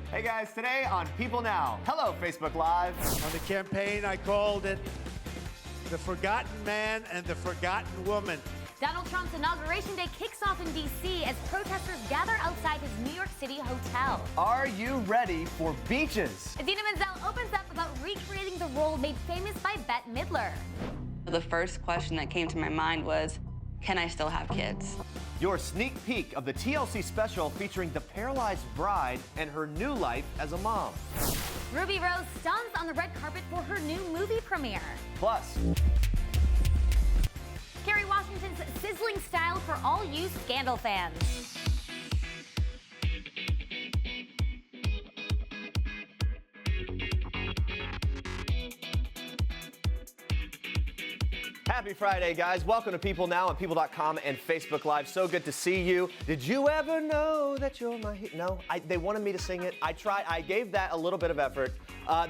Hey guys, today on People Now. Hello, Facebook Live. On the campaign, I called it The Forgotten Man and the Forgotten Woman. Donald Trump's Inauguration Day kicks off in D.C. as protesters gather outside his New York City hotel. Are you ready for beaches? Idina Menzel opens up about recreating the role made famous by Bette Midler. The first question that came to my mind was, can I still have kids? Your sneak peek of the TLC special featuring the paralyzed bride and her new life as a mom. Ruby Rose stuns on the red carpet for her new movie premiere. Plus, Kerry Washington's sizzling style for all you Scandal fans. happy Friday, guys. Welcome to People Now on People.com and Facebook Live. So good to see you. Did you ever know that you're my hero? No, they wanted me to sing it. I tried. I gave that a little bit of effort.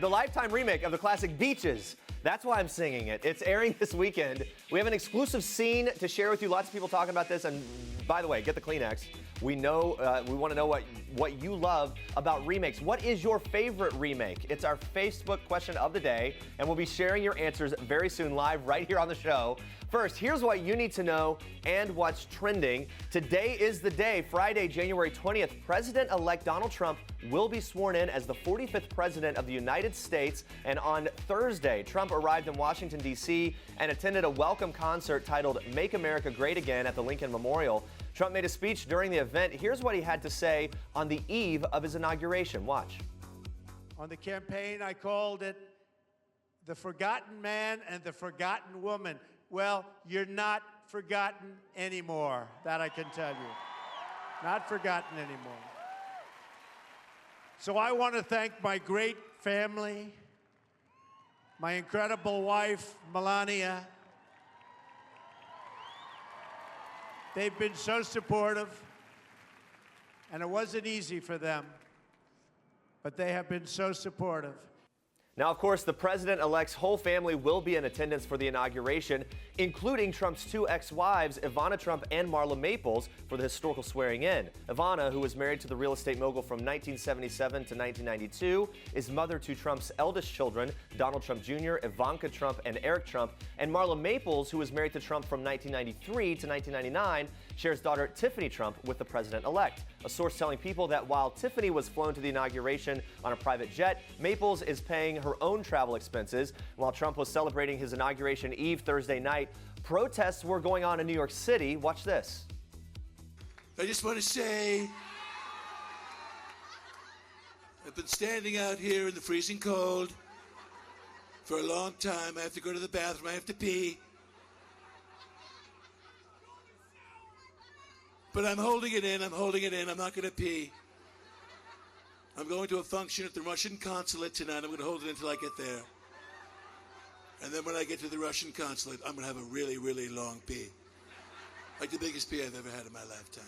The Lifetime remake of the classic Beaches. That's why I'm singing it. It's airing this weekend. We have an exclusive scene to share with you. Lots of people talking about this. And by the way, get the Kleenex. We want to know what you love about remakes. What is your favorite remake? It's our Facebook question of the day, and we'll be sharing your answers very soon live right here on the show. First, here's what you need to know and what's trending. Today is the day, Friday, January 20th. President-elect Donald Trump will be sworn in as the 45th president of the United States. And on Thursday, Trump arrived in Washington, D.C. and attended a welcome concert titled Make America Great Again at the Lincoln Memorial. Trump made a speech during the event. Here's what he had to say on the eve of his inauguration. Watch. On the campaign, I called it The Forgotten Man and the Forgotten Woman. Well, you're not forgotten anymore, that I can tell you. Not forgotten anymore. So I want to thank my great family, my incredible wife, Melania. They've been so supportive, and it wasn't easy for them, but they have been so supportive. Now, of course, the president-elect's whole family will be in attendance for the inauguration, including Trump's two ex-wives, Ivana Trump and Marla Maples, for the historical swearing-in. Ivana, who was married to the real estate mogul from 1977 to 1992, is mother to Trump's eldest children, Donald Trump Jr., Ivanka Trump, and Eric Trump. And Marla Maples, who was married to Trump from 1993 to 1999, shares daughter Tiffany Trump with the president-elect. A source telling People that while Tiffany was flown to the inauguration on a private jet, Maples is paying her own travel expenses. While Trump was celebrating his inauguration eve Thursday night, protests were going on in New York City. Watch this. I just want to say, I've been standing out here in the freezing cold for a long time. I have to go to the bathroom. I have to pee. But I'm holding it in. I'm holding it in. I'm not going to pee. I'm going to a function at the Russian consulate tonight. I'm going to hold it until I get there. And then when I get to the Russian consulate, I'm going to have a really, really long pee. Like the biggest pee I've ever had in my lifetime.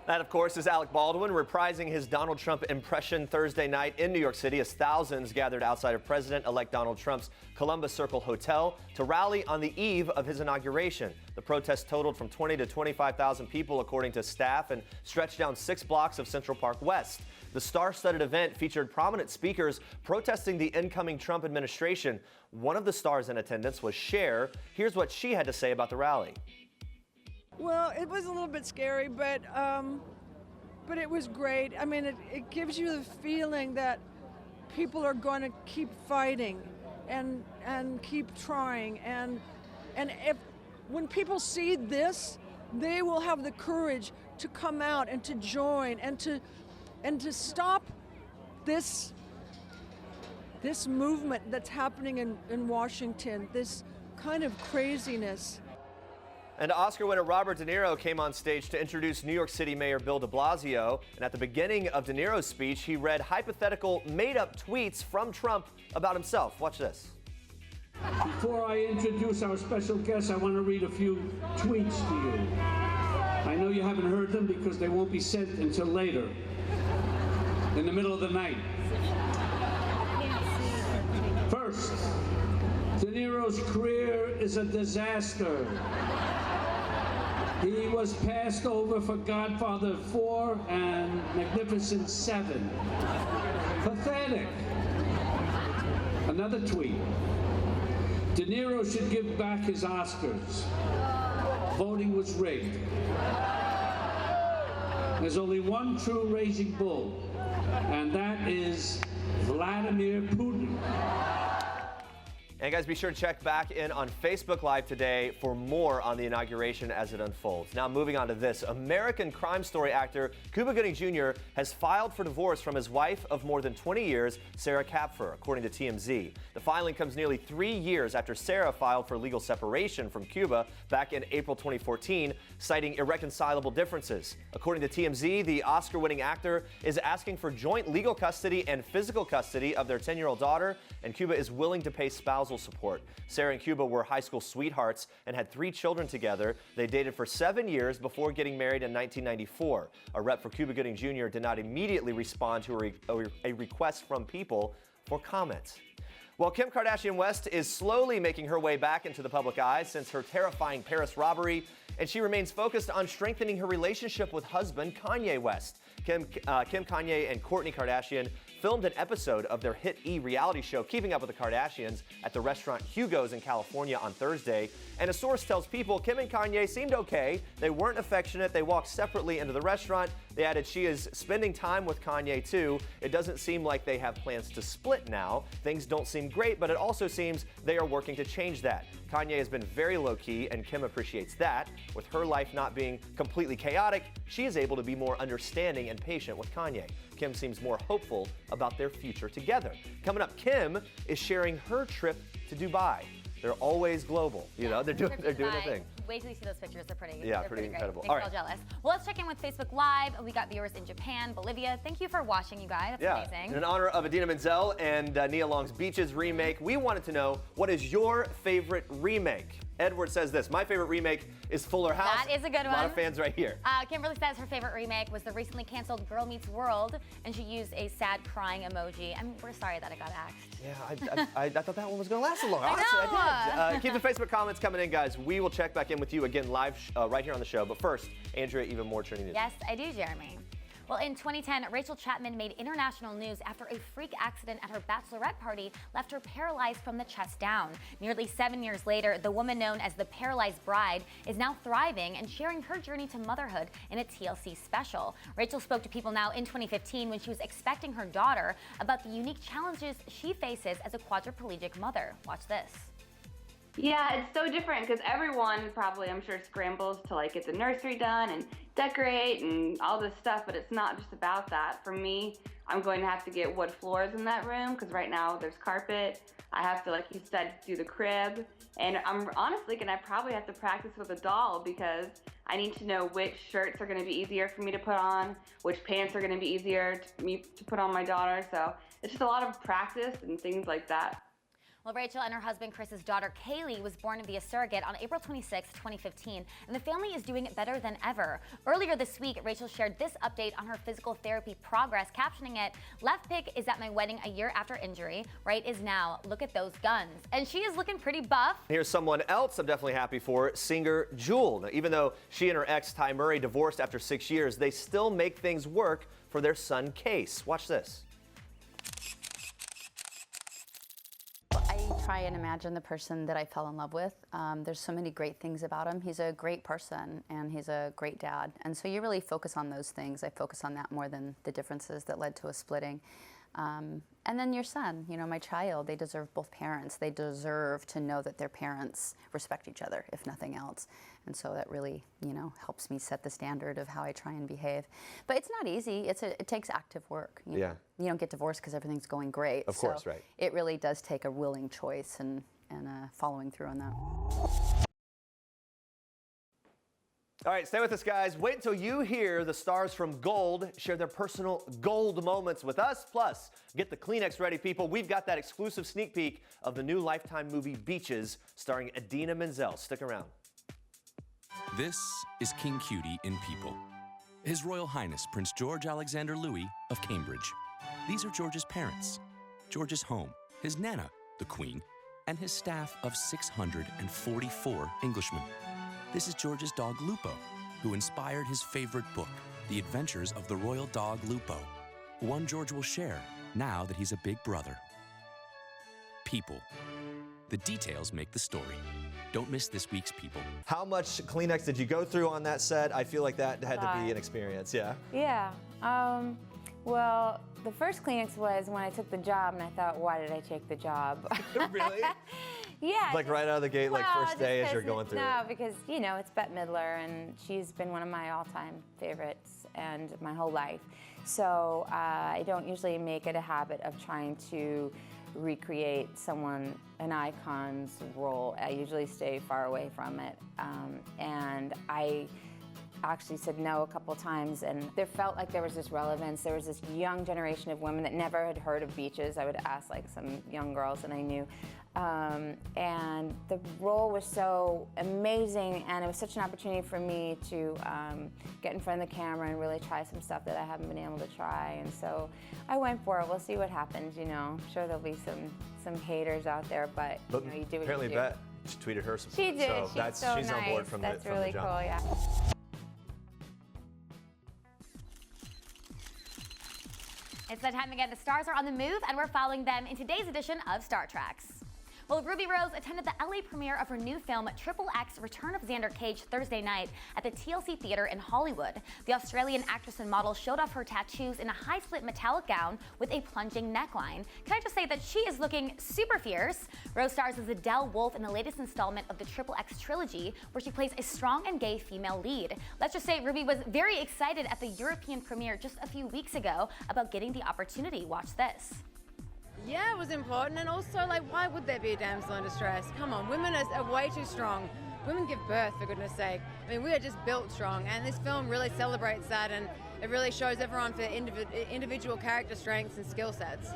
That, of course, is Alec Baldwin reprising his Donald Trump impression Thursday night in New York City as thousands gathered outside of President-elect Donald Trump's Columbus Circle Hotel to rally on the eve of his inauguration. The protest totaled from 20 to 25,000 people, according to staff, and stretched down 6 blocks of Central Park West. The star-studded event featured prominent speakers protesting the incoming Trump administration. One of the stars in attendance was Cher. Here's what she had to say about the rally. Well, it was a little bit scary, but it was great. I mean, it gives you the feeling that people are going to keep fighting and keep trying. And when people see this, they will have the courage to come out and to join and to stop this movement that's happening in Washington, this kind of craziness. And Oscar winner Robert De Niro came on stage to introduce New York City Mayor Bill de Blasio. And at the beginning of De Niro's speech, he read hypothetical, made-up tweets from Trump about himself. Watch this. Before I introduce our special guest, I want to read a few tweets to you. I know you haven't heard them because they won't be sent until later, in the middle of the night. First, De Niro's career is a disaster. He was passed over for Godfather 4 and Magnificent 7. Pathetic. Another tweet. De Niro should give back his Oscars. Voting was rigged. There's only one true raging bull, and that is Vladimir Putin. And guys, be sure to check back in on Facebook Live today for more on the inauguration as it unfolds. Now moving on to this. American Crime Story actor Cuba Gooding Jr. has filed for divorce from his wife of more than 20 years, Sarah Kapfer, according to TMZ. The filing comes nearly 3 years after Sarah filed for legal separation from Cuba back in April 2014, citing irreconcilable differences. According to TMZ, the Oscar-winning actor is asking for joint legal custody and physical custody of their 10-year-old daughter, and Cuba is willing to pay spousal support. Sarah and Cuba were high school sweethearts and had 3 children together. They dated for 7 years before getting married in 1994. A rep for Cuba Gooding Jr. did not immediately respond to a request from People for comments. Well, Kim Kardashian West is slowly making her way back into the public eye since her terrifying Paris robbery, and she remains focused on strengthening her relationship with husband Kanye West. Kim, Kanye, and Kourtney Kardashian filmed an episode of their hit E! reality show, Keeping Up with the Kardashians, at the restaurant Hugo's in California on Thursday. And a source tells People Kim and Kanye seemed okay. They weren't affectionate. They walked separately into the restaurant. They added she is spending time with Kanye too. It doesn't seem like they have plans to split now. Things don't seem great, but it also seems they are working to change that. Kanye has been very low-key, and Kim appreciates that. With her life not being completely chaotic, she is able to be more understanding and patient with Kanye. Kim seems more hopeful about their future together. Coming up, Kim is sharing her trip to Dubai. They're always global, you know. They're doing their thing. Wait till you see those pictures. They're pretty. Yeah, they're pretty incredible. Great. Makes me all jealous. Well, let's check in with Facebook Live. We got viewers in Japan, Bolivia. Thank you for watching, you guys. That's amazing. In honor of Idina Menzel and Nia Long's Beaches remake, we wanted to know, what is your favorite remake? Edward says this: my favorite remake is Fuller House. That is a good one. A lot of fans right here. Kimberly says her favorite remake was the recently canceled Girl Meets World, and she used a sad crying emoji. We're sorry that it got axed. Yeah, I thought that one was going to last so long. I Honestly, I did. Keep the Facebook comments coming in, guys. We will check back in with you again live right here on the show. But first, Andrea, even more trending news. Yes, I do, Jeremy. Well, in 2010, Rachel Chapman made international news after a freak accident at her bachelorette party left her paralyzed from the chest down. Nearly 7 years later, the woman known as the Paralyzed Bride is now thriving and sharing her journey to motherhood in a TLC special. Rachel spoke to People Now in 2015 when she was expecting her daughter about the unique challenges she faces as a quadriplegic mother. Watch this. Yeah, it's so different because everyone probably, I'm sure, scrambles to like get the nursery done and decorate and all this stuff, but it's not just about that. For me, I'm going to have to get wood floors in that room because right now there's carpet. I have to, like you said, do the crib. And I'm honestly going to probably have to practice with a doll because I need to know which shirts are going to be easier for me to put on, which pants are going to be easier to put on my daughter. So it's just a lot of practice and things like that. Well, Rachel and her husband Chris's daughter Kaylee was born via surrogate on April 26, 2015, and the family is doing better than ever. Earlier this week, Rachel shared this update on her physical therapy progress, captioning it, "Left pic is at my wedding a year after injury. Right is now. Look at those guns." And she is looking pretty buff. Here's someone else I'm definitely happy for, singer Jewel. Now, even though she and her ex Ty Murray divorced after 6 years, they still make things work for their son Case. Watch this. I try and imagine the person that I fell in love with. There's so many great things about him. He's a great person and he's a great dad. And so you really focus on those things. I focus on that more than the differences that led to a splitting. And then your son, you know, my child, they deserve both parents. They deserve to know that their parents respect each other, if nothing else. And so that really, you know, helps me set the standard of how I try and behave. But it's not easy. It takes active work. You know? You don't get divorced because everything's going great. Of course, right. It really does take a willing choice and following through on that. All right, stay with us, guys. Wait until you hear the stars from Gold share their personal gold moments with us. Plus, get the Kleenex ready, people. We've got that exclusive sneak peek of the new Lifetime movie Beaches, starring Idina Menzel. Stick around. This is King Cutie in People. His Royal Highness Prince George Alexander Louis of Cambridge. These are George's parents, George's home, his Nana, the Queen, and his staff of 644 Englishmen. This is George's dog Lupo, who inspired his favorite book, The Adventures of the Royal Dog Lupo. One George will share now that he's a big brother. People. The details make the story. Don't miss this week's People. How much Kleenex did you go through on that set? I feel like that had to be an experience, yeah? Yeah. Well, the first Kleenex was when I took the job, and I thought, why did I take the job? Really? Yeah. Like right out of the gate, like first day as you're going through No, it? because, you know, it's Bette Midler, and she's been one of my all-time favorites and my whole life. So I don't usually make it a habit of trying to recreate an icon's role. I usually stay far away from it. And I actually said no a couple times, and there felt like there was this relevance. There was this young generation of women that never had heard of beaches. I would ask like some young girls that I knew. And the role was so amazing, and it was such an opportunity for me to get in front of the camera and really try some stuff that I haven't been able to try. And so I went for it. We'll see what happens, you know. I'm sure there'll be some haters out there, but you know, you do what apparently you do. Bette just tweeted her support. She did. So she's nice. on board from That's the really jump. cool, yeah. It's that time again. The stars are on the move, and we're following them in today's edition of Star Treks. Well, Ruby Rose attended the LA premiere of her new film, XXX Return of Xander Cage, Thursday night at the TLC Theater in Hollywood. The Australian actress and model showed off her tattoos in a high-slit metallic gown with a plunging neckline. Can I just say that she is looking super fierce? Rose stars as Adele Wolfe in the latest installment of the XXX trilogy, where she plays a strong and gay female lead. Let's just say Ruby was very excited at the European premiere just a few weeks ago about getting the opportunity. Watch this. Yeah, it was important, and also, like, why would there be a damsel in distress? Come on, women are way too strong. Women give birth, for goodness sake. I mean, we are just built strong, and this film really celebrates that, and it really shows everyone for individual character strengths and skill sets.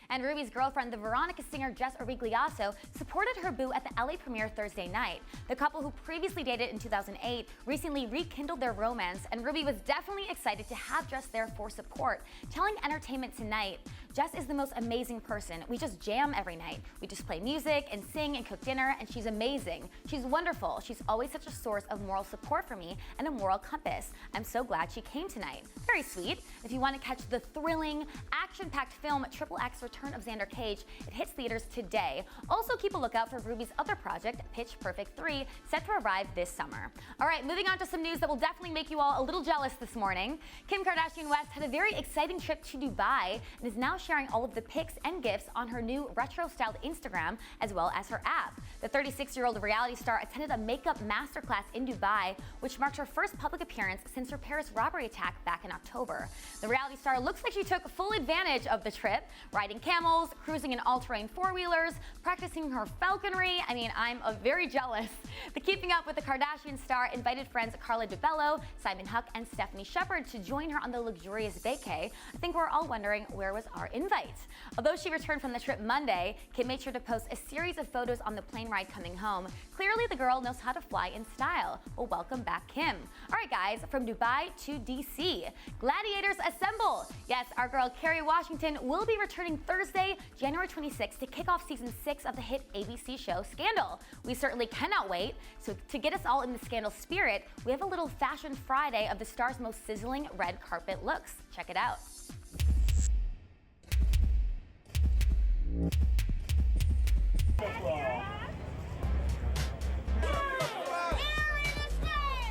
And Ruby's girlfriend, the Veronica singer Jess Origliasso, supported her boo at the LA premiere Thursday night. The couple, who previously dated in 2008, recently rekindled their romance, and Ruby was definitely excited to have Jess there for support, telling Entertainment Tonight, "Jess is the most amazing person. We just jam every night. We just play music and sing and cook dinner, and she's amazing. She's wonderful. She's always such a source of moral support for me and a moral compass. I'm so glad she came tonight." Very sweet. If you want to catch the thrilling, action-packed film XXX Return of Xander Cage, it hits theaters today. Also, keep a lookout for Ruby's other project, Pitch Perfect 3, set to arrive this summer. All right, moving on to some news that will definitely make you all a little jealous this morning. Kim Kardashian West had a very exciting trip to Dubai and is now sharing all of the pics and gifts on her new retro-styled Instagram, as well as her app. The 36-year-old reality star attended a makeup masterclass in Dubai, which marked her first public appearance since her Paris robbery attack back in October. The reality star looks like she took full advantage of the trip, riding camels, cruising in all-terrain four-wheelers, practicing her falconry. I mean, I'm very jealous. The Keeping Up with the Kardashian star invited friends Carla DeBello, Simon Huck, and Stephanie Shepard to join her on the luxurious vacay. I think we're all wondering, where was our invite? Although she returned from the trip Monday, Kim made sure to post a series of photos on the plane ride coming home. Clearly, the girl knows how to fly in style. Well, welcome back, Kim. All right, guys, from Dubai to DC. Gladiators assemble! Yes, our girl Kerry Washington will be returning Thursday, January 26th, to kick off season 6 of the hit ABC show Scandal. We certainly cannot wait. So to get us all in the Scandal spirit, we have a little Fashion Friday of the star's most sizzling red carpet looks. Check it out.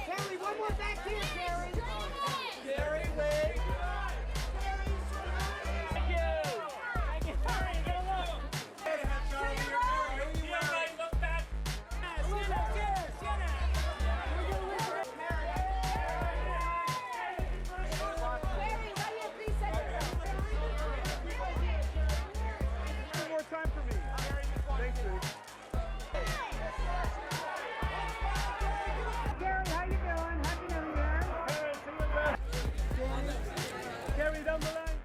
Carrie, one more back here, Carrie. Carrie, wait. Thank you. Thank you. Carrie, get a look. Look back. One more time for me. Thanks, dude. Gary, how you doing? Happy New Year. Hey, see you back. Gary, down the line.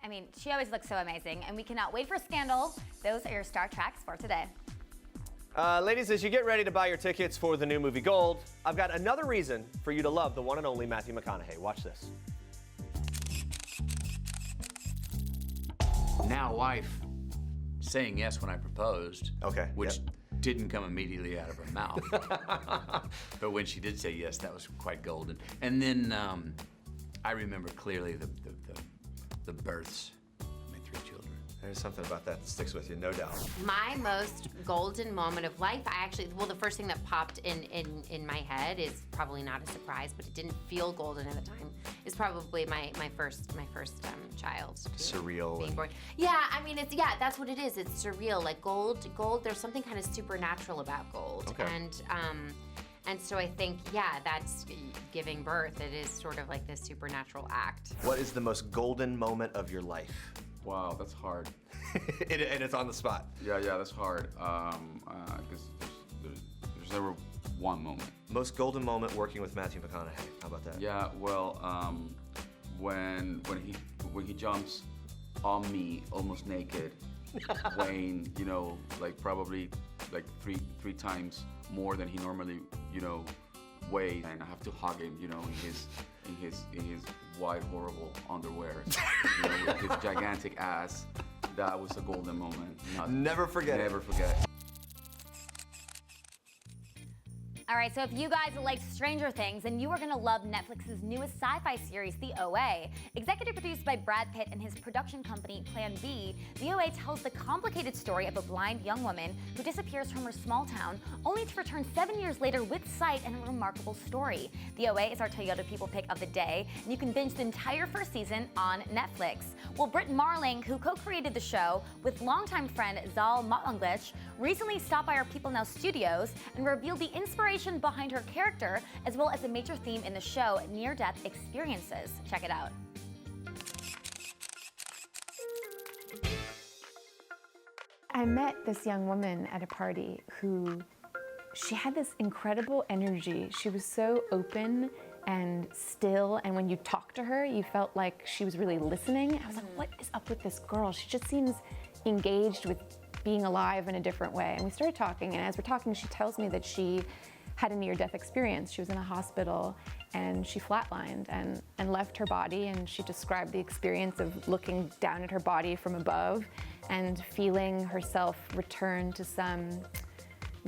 I mean, she always looks so amazing, and we cannot wait for Scandal. Those are your Star Treks for today. Ladies, as you get ready to buy your tickets for the new movie Gold, I've got another reason for you to love the one and only Matthew McConaughey. Watch this. Now wife saying yes when I proposed. Okay. Which didn't come immediately out of her mouth. But when she did say yes, that was quite golden. And then I remember clearly the births of my 3 children. There's something about that sticks with you, no doubt. My most golden moment of life, the first thing that popped in my head is probably not a surprise, but it didn't feel golden at the time, is probably my first child. Surreal. Being born. Yeah, I mean, that's what it is. It's surreal. Like gold, there's something kind of supernatural about gold. Okay. And so I think, that's giving birth. It is sort of like this supernatural act. What is the most golden moment of your life? Wow, that's hard. And it's on the spot. Yeah, that's hard. Because there's never one moment. Most golden moment working with Matthew McConaughey. How about that? Yeah, well, when he jumps on me almost naked, weighing, probably three times more than he normally, weighs, and I have to hug him, in his wide, horrible underwear, with his gigantic ass. That was a golden moment. Never forget. Never forget. All right, so if you guys like Stranger Things, then you are gonna love Netflix's newest sci-fi series, The OA. Executive produced by Brad Pitt and his production company, Plan B, The OA tells the complicated story of a blind young woman who disappears from her small town, only to return 7 years later with sight and a remarkable story. The OA is our Toyota People Pick of the day, and you can binge the entire first season on Netflix. Well, Brit Marling, who co-created the show with longtime friend Zal Motlanglitch, recently stopped by our People Now studios and revealed the inspiration behind her character, as well as a major theme in the show, near-death experiences. Check it out. I met this young woman at a party who, she had this incredible energy. She was so open and still, and when you talked to her, you felt like she was really listening. I was like, what is up with this girl? She just seems engaged with being alive in a different way. And we started talking, and as we're talking, she tells me that she had a near-death experience. She was in a hospital and she flatlined and left her body, and she described the experience of looking down at her body from above and feeling herself return to some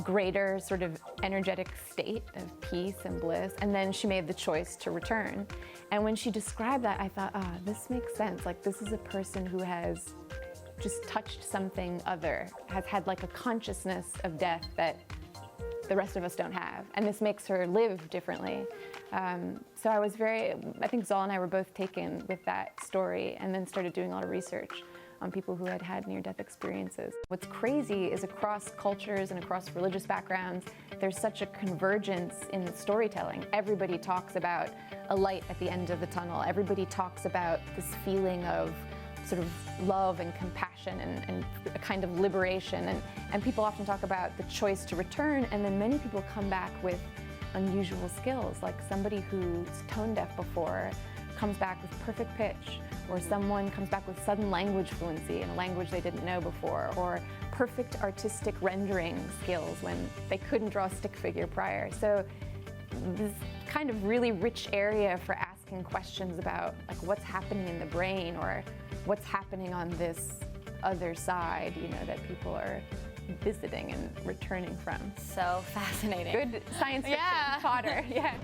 greater sort of energetic state of peace and bliss, and then she made the choice to return. And when she described that, I thought, this makes sense. Like, this is a person who has just touched something other, has had like a consciousness of death that the rest of us don't have, and this makes her live differently. So I think Zal and I were both taken with that story, and then started doing a lot of research on people who had had near-death experiences. What's crazy is across cultures and across religious backgrounds, there's such a convergence in the storytelling. Everybody talks about a light at the end of the tunnel. Everybody talks about this feeling of sort of love and compassion and a kind of liberation. And people often talk about the choice to return, and then many people come back with unusual skills, like somebody who's tone deaf before comes back with perfect pitch, or someone comes back with sudden language fluency in a language they didn't know before, or perfect artistic rendering skills when they couldn't draw a stick figure prior. So this kind of really rich area for asking questions about like what's happening in the brain, or what's happening on this other side, that people are visiting and returning from. So fascinating. Good science fiction fodder, yeah.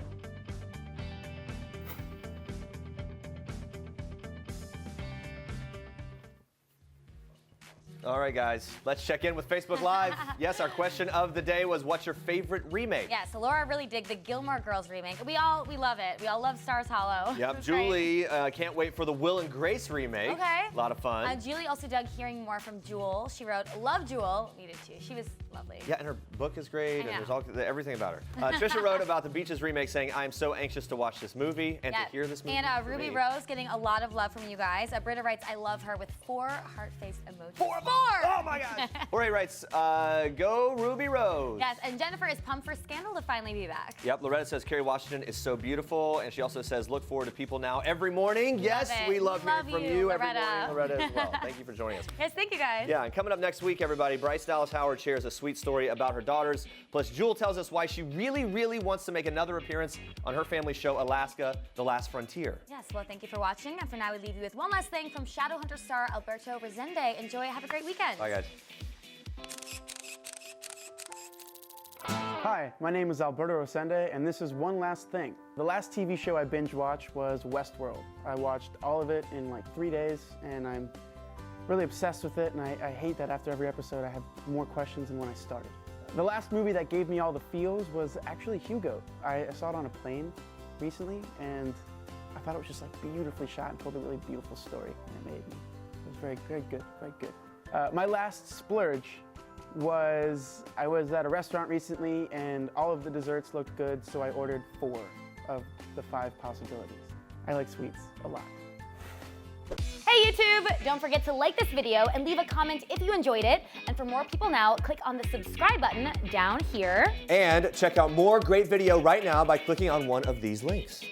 All right, guys, let's check in with Facebook Live. Yes, our question of the day was, what's your favorite remake? Yeah, so Laura really digged the Gilmore Girls remake. We love it. We all love Stars Hollow. Yep, Julie can't wait for the Will and Grace remake. Okay. A lot of fun. Julie also dug hearing more from Jewel. She wrote, love Jewel. We did too. She was lovely. Yeah, and her book is great, and there's everything about her. Trisha wrote about the Beaches remake, saying, I am so anxious to watch this movie and to hear this movie. And Ruby Rose getting a lot of love from you guys. Britta writes, I love her, with 4 heart-faced emojis. 4! Oh my gosh! Jorge writes, go Ruby Rose. Yes, and Jennifer is pumped for Scandal to finally be back. Yep, Loretta says Kerry Washington is so beautiful, and she also says, look forward to People Now every morning. Yes, we love hearing from you every morning, Loretta, as well. Thank you for joining us. Yes, thank you guys. Yeah, and coming up next week, everybody, Bryce Dallas Howard shares a sweet sweet story about her daughters. Plus, Jewel tells us why she really, really wants to make another appearance on her family show, Alaska, The Last Frontier. Yes, well, thank you for watching. And for now, we leave you with one last thing from Shadowhunter star Alberto Resende. Enjoy. Have a great weekend. Bye, guys. Hi, my name is Alberto Resende, and this is One Last Thing. The last TV show I binge watched was Westworld. I watched all of it in like 3 days, and I'm really obsessed with it, and I hate that after every episode I have more questions than when I started. The last movie that gave me all the feels was actually Hugo. I saw it on a plane recently, and I thought it was just like beautifully shot and told a really beautiful story, and it made me. It was very, very good, very good. My last splurge was, I was at a restaurant recently and all of the desserts looked good, so I ordered 4 of the 5 possibilities. I like sweets a lot. Hey YouTube! Don't forget to like this video and leave a comment if you enjoyed it. And for more People Now, click on the subscribe button down here. And check out more great video right now by clicking on one of these links.